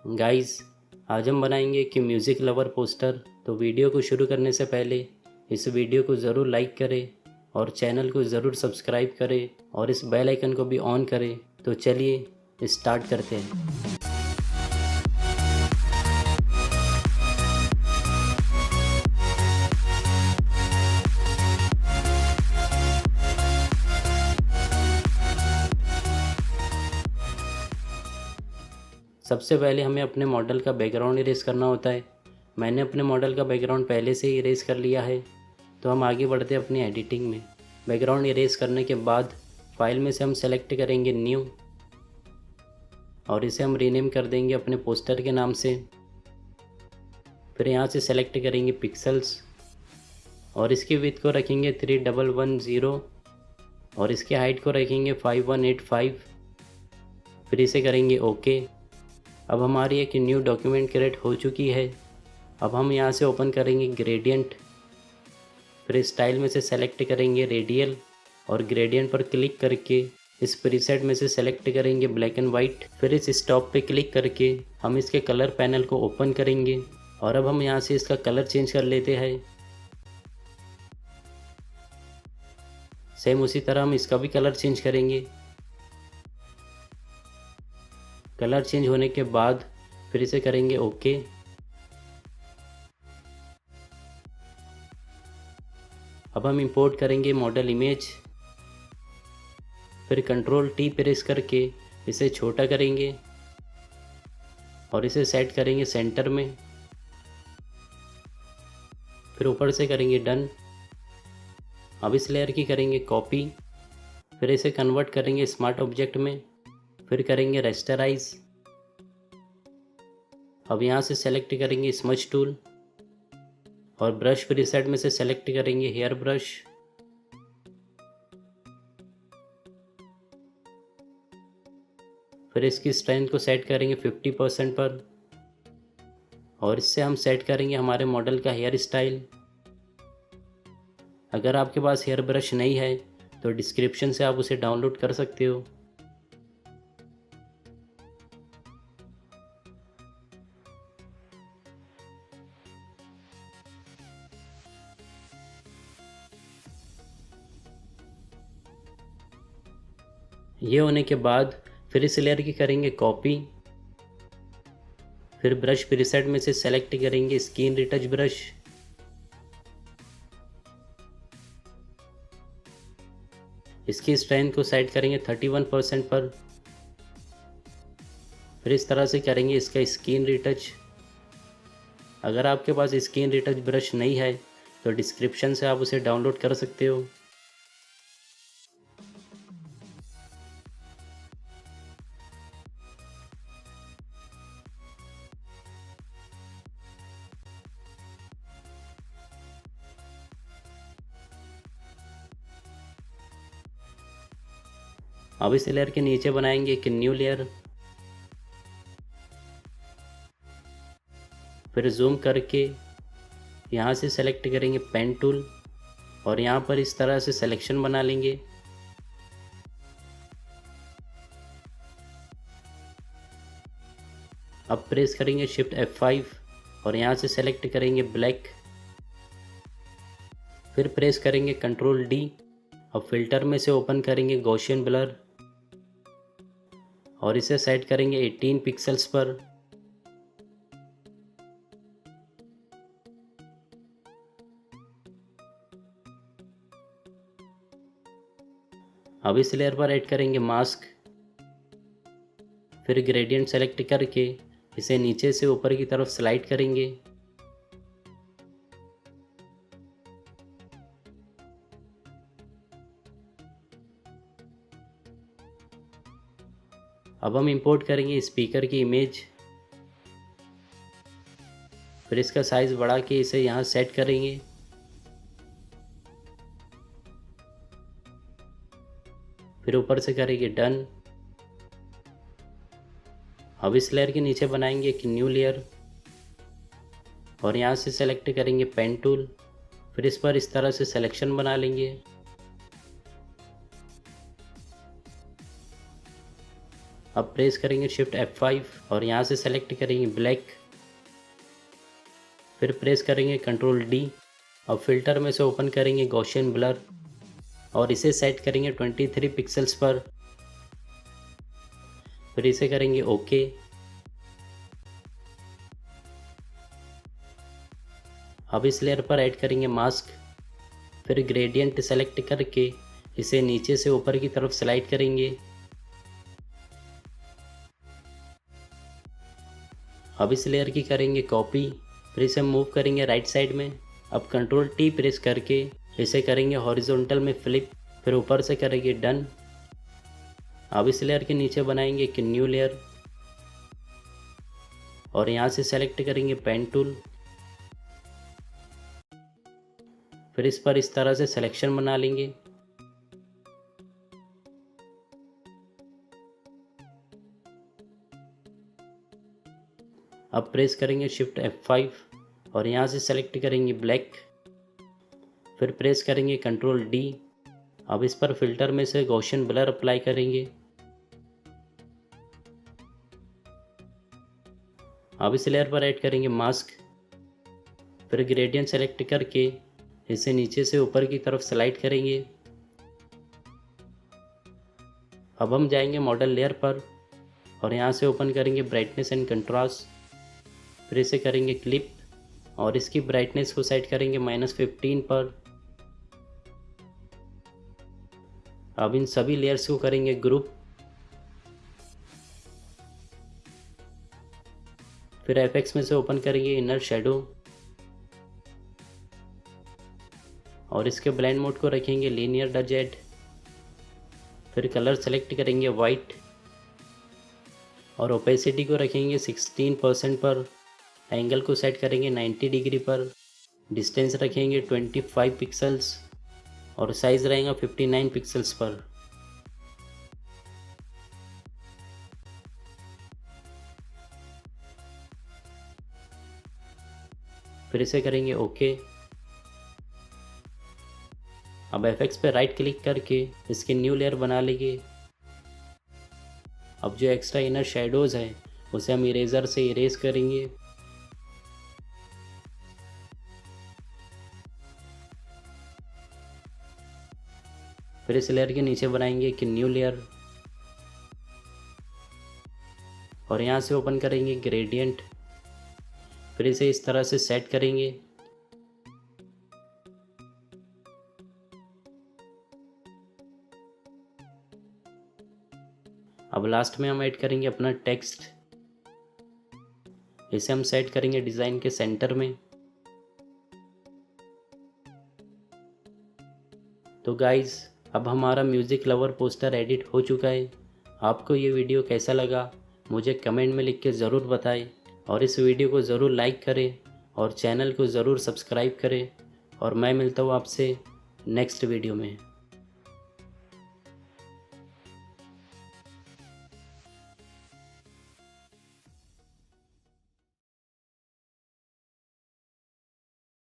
Guys, आज हम बनाएंगे कि म्यूज़िक लवर पोस्टर। तो वीडियो को शुरू करने से पहले इस वीडियो को ज़रूर लाइक करें और चैनल को ज़रूर सब्सक्राइब करें और इस बेल आइकन को भी ऑन करें। तो चलिए स्टार्ट करते हैं। सबसे पहले हमें अपने मॉडल का बैकग्राउंड इरेज करना होता है। मैंने अपने मॉडल का बैकग्राउंड पहले से ही इरेज कर लिया है। तो हम आगे बढ़ते हैं अपनी एडिटिंग में। बैकग्राउंड इरेज करने के बाद फाइल में से हम सेलेक्ट करेंगे न्यू और इसे हम रीनेम कर देंगे अपने पोस्टर के नाम से। फिर यहाँ से सेलेक्ट करेंगे पिक्सल्स और इसकी विड्थ को रखेंगे 3110 और इसके हाइट को रखेंगे 5185। फिर इसे करेंगे ओके। अब हमारी एक न्यू डॉक्यूमेंट क्रिएट हो चुकी है। अब हम यहाँ से ओपन करेंगे ग्रेडियंट। फिर स्टाइल में से सेलेक्ट करेंगे रेडियल और ग्रेडियंट पर क्लिक करके इस प्रीसेट में से सेलेक्ट करेंगे ब्लैक एंड वाइट। फिर इस स्टॉप पे क्लिक करके हम इसके कलर पैनल को ओपन करेंगे और अब हम यहाँ से इसका कलर चेंज कर लेते हैं। सेम उसी तरह हम इसका भी कलर चेंज करेंगे। कलर चेंज होने के बाद फिर इसे करेंगे ओके। अब हम इंपोर्ट करेंगे मॉडल इमेज। फिर कंट्रोल टी प्रेस करके इसे छोटा करेंगे और इसे सेट करेंगे सेंटर में। फिर ऊपर से करेंगे डन। अब इस लेयर की करेंगे कॉपी। फिर इसे कन्वर्ट करेंगे स्मार्ट ऑब्जेक्ट में। फिर करेंगे रेस्टराइज। अब यहाँ से सेलेक्ट करेंगे स्मज टूल और ब्रश प्रीसेट में से सेलेक्ट करेंगे हेयर ब्रश। फिर इसकी स्ट्रेंथ को सेट करेंगे 50% पर और इससे हम सेट करेंगे हमारे मॉडल का हेयर स्टाइल। अगर आपके पास हेयर ब्रश नहीं है तो डिस्क्रिप्शन से आप उसे डाउनलोड कर सकते हो। ये होने के बाद फिर इस लेयर की करेंगे कॉपी। फिर ब्रश प्रीसेट में से सेलेक्ट करेंगे स्किन रिटच ब्रश। इसकी स्ट्रेंथ को सेट करेंगे 31% पर। फिर इस तरह से करेंगे इसका स्किन रिटच। अगर आपके पास स्किन रिटच ब्रश नहीं है तो डिस्क्रिप्शन से आप उसे डाउनलोड कर सकते हो। अब इस लेयर के नीचे बनाएंगे एक न्यू लेयर। फिर जूम करके यहाँ से सेलेक्ट करेंगे पेन टूल और यहाँ पर इस तरह से सिलेक्शन बना लेंगे। अब प्रेस करेंगे शिफ्ट F5 और यहाँ से सेलेक्ट करेंगे ब्लैक। फिर प्रेस करेंगे कंट्रोल D। अब फिल्टर में से ओपन करेंगे गॉसियन ब्लर और इसे सेट करेंगे 18 पिक्सल्स पर। अब इस लेयर पर ऐड करेंगे मास्क। फिर ग्रेडियंट सेलेक्ट करके इसे नीचे से ऊपर की तरफ स्लाइड करेंगे। अब हम इंपोर्ट करेंगे स्पीकर की इमेज। फिर इसका साइज बढ़ा के इसे यहाँ सेट करेंगे। फिर ऊपर से करेंगे डन। अब इस लेयर के नीचे बनाएंगे एक न्यू लेयर और यहाँ से सेलेक्ट करेंगे पेन टूल। फिर इस पर इस तरह से सिलेक्शन बना लेंगे। अब प्रेस करेंगे शिफ्ट F5 और यहाँ से सेलेक्ट करेंगे ब्लैक, फिर प्रेस करेंगे कंट्रोल D। अब फिल्टर में से ओपन करेंगे गॉसियन ब्लर और इसे सेट करेंगे 23 पिक्सल्स पर, फिर इसे करेंगे ओके। अब इस लेयर पर ऐड करेंगे मास्क, फिर ग्रेडियंट सेलेक्ट करके इसे नीचे से ऊपर की तरफ स्लाइड करेंगे। अब इस लेयर की करेंगे कॉपी, फिर इसे मूव करेंगे राइट साइड में। अब कंट्रोल T प्रेस करके इसे करेंगे हॉरिजॉन्टल में फ्लिप, फिर ऊपर से करेंगे डन। अब इस लेयर के नीचे बनाएंगे एक न्यू लेयर और यहाँ से सेलेक्ट करेंगे पेन टूल, फिर इस पर इस तरह से सिलेक्शन बना लेंगे। अब प्रेस करेंगे शिफ्ट F5 और यहाँ से सेलेक्ट करेंगे ब्लैक, फिर प्रेस करेंगे कंट्रोल D। अब इस पर फिल्टर में से गॉसियन ब्लर अप्लाई करेंगे। अब इस लेयर पर ऐड करेंगे मास्क, फिर ग्रेडियंट सेलेक्ट करके इसे नीचे से ऊपर की तरफ स्लाइड करेंगे। अब हम जाएंगे मॉडल लेयर पर और यहाँ से ओपन करेंगे ब्राइटनेस एंड कंट्रास्ट, फिर इसे करेंगे क्लिप और इसकी ब्राइटनेस को सेट करेंगे -15 पर। अब इन सभी लेयर्स को करेंगे ग्रुप, फिर एफएक्स में से ओपन करेंगे इनर शेडो और इसके ब्लेंड मोड को रखेंगे लीनियर डजेड, फिर कलर सेलेक्ट करेंगे वाइट और ओपेसिटी को रखेंगे 16% पर। एंगल को सेट करेंगे 90 डिग्री पर, डिस्टेंस रखेंगे 25 पिक्सल्स और साइज़ रहेगा 59 पिक्सल्स पर। फिर इसे करेंगे ओके। अब एफएक्स पे राइट क्लिक करके इसकी न्यू लेयर बना लेंगे। अब जो एक्स्ट्रा इनर शेडोज़ हैं उसे हम इरेजर से इरेज करेंगे। फिर इस लेयर के नीचे बनाएंगे एक न्यू लेयर और यहाँ से ओपन करेंगे ग्रेडियंट, फिर इसे इस तरह से सेट करेंगे। अब लास्ट में हम ऐड करेंगे अपना टेक्स्ट, इसे हम सेट करेंगे डिज़ाइन के सेंटर में। तो गाइज़ अब हमारा म्यूज़िक लवर पोस्टर एडिट हो चुका है। आपको ये वीडियो कैसा लगा मुझे कमेंट में लिख के ज़रूर बताएं और इस वीडियो को ज़रूर लाइक करें और चैनल को ज़रूर सब्सक्राइब करें और मैं मिलता हूँ आपसे नेक्स्ट वीडियो में।